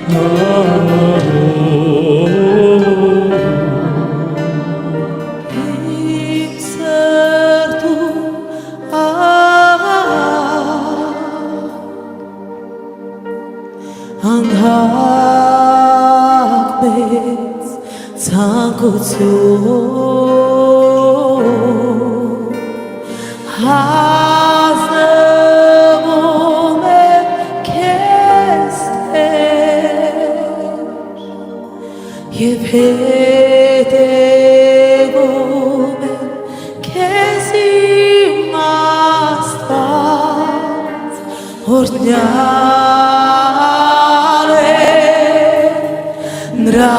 Anhakmet ցանկություն Հազվում է քեզ Եվ հետևում է քեզ իմ Աստված օրհնյալ է նրա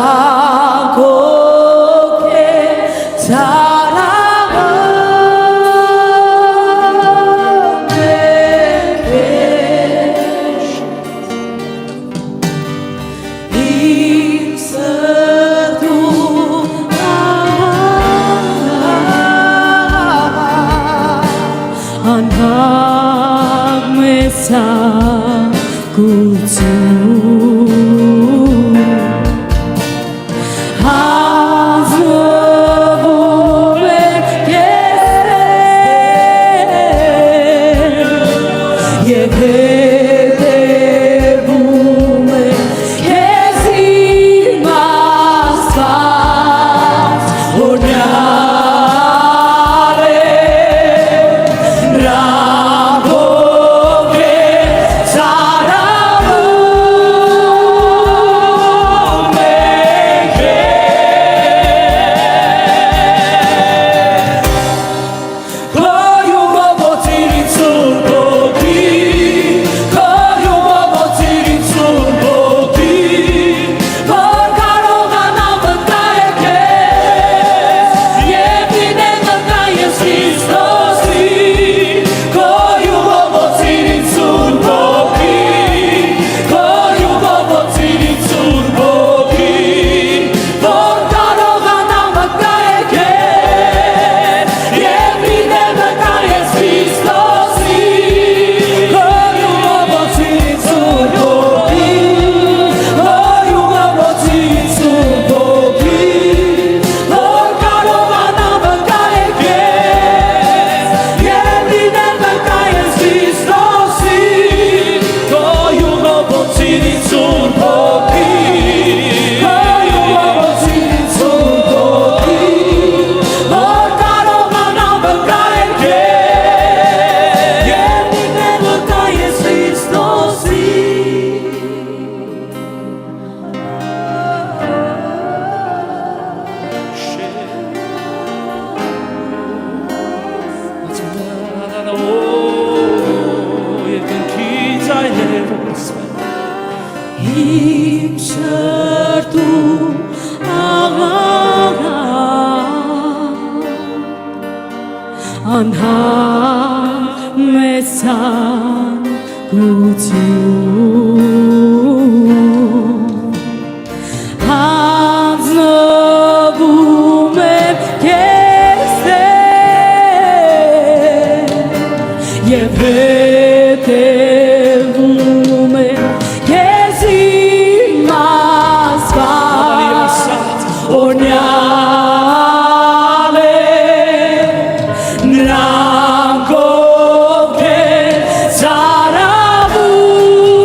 Նրանք ովքեր ծարավում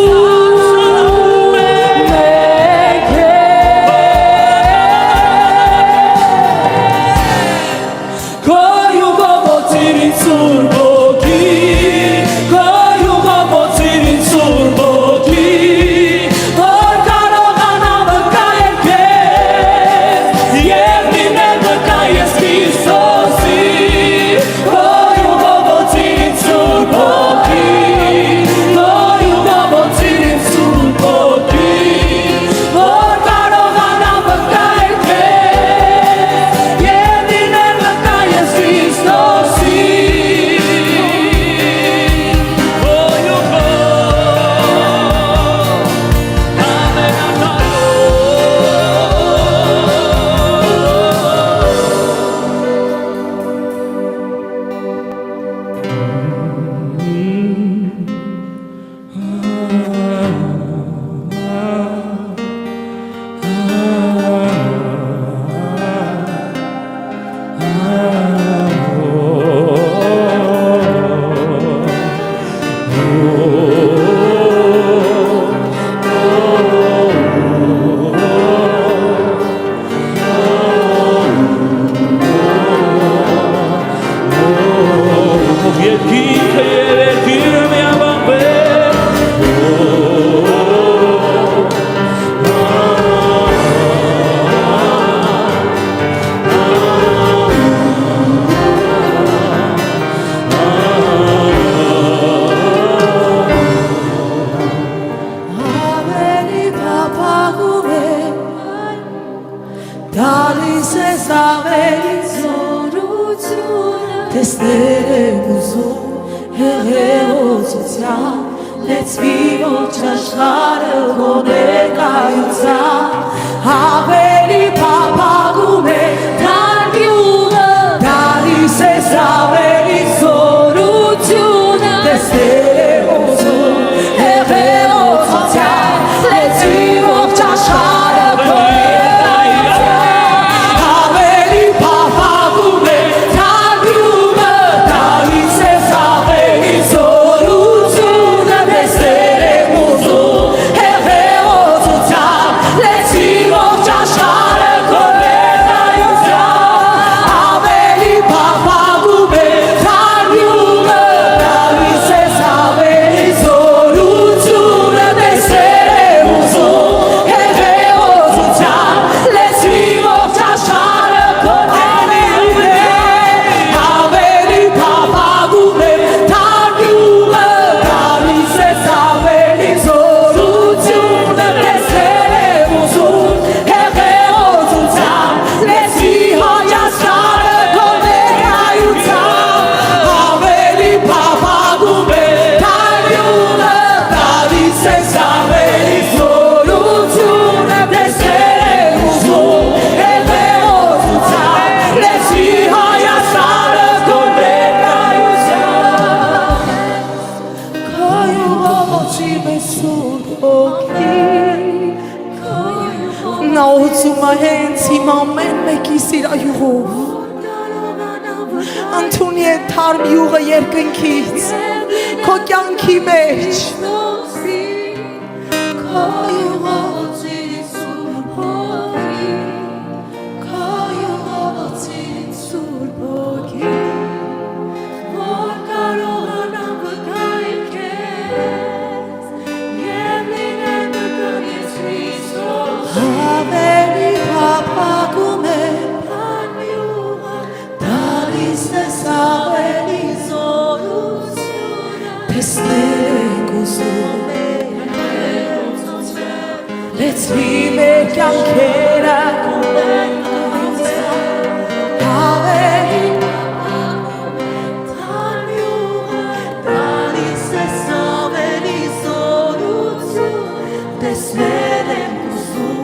Դալիս ես ավելի զորություն տեսնել եմ ուզում հեղեղոցության լեցվի ողջ աշխարհը քո ներկայությամբ ավելի փափագում է թարմյունը դալիս ես ավելի զորություն տեսնել եմ ուզում հեղեղոցության լեցվի ողջ աշխարհը քո Հենց հիմա ամեն մեկի սիրայյուղով ընդունի է թարմ յուղը երկնքից քո կյանքի մեջ քո յուղոցից Սուրբ Հոգի քո յուղոցից Սուրբ Հոգի որ կարողանա վկայել քեզ և լինել մտքով ես Քրիստոս Փափագում է թարմյունը դալիս ես ավելի զորություն տեսնել ենք ուզում լեցվի մեր կյանքերը ավելի փափագում է թարմյունը դալիս ես ավելի զորություն տեսնել ենք ուզում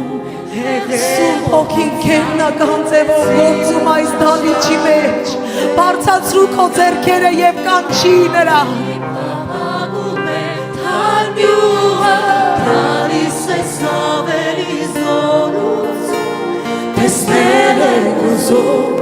Սուրբ Հոգին քերնական ձևով գործում այս դահլիճի մեջ բարձրացրու քո ձեռքերը եւ կանչի նրան Փափագում է թարմյունը դալիս ես ավելի զորություն տեսնել ենք ուզում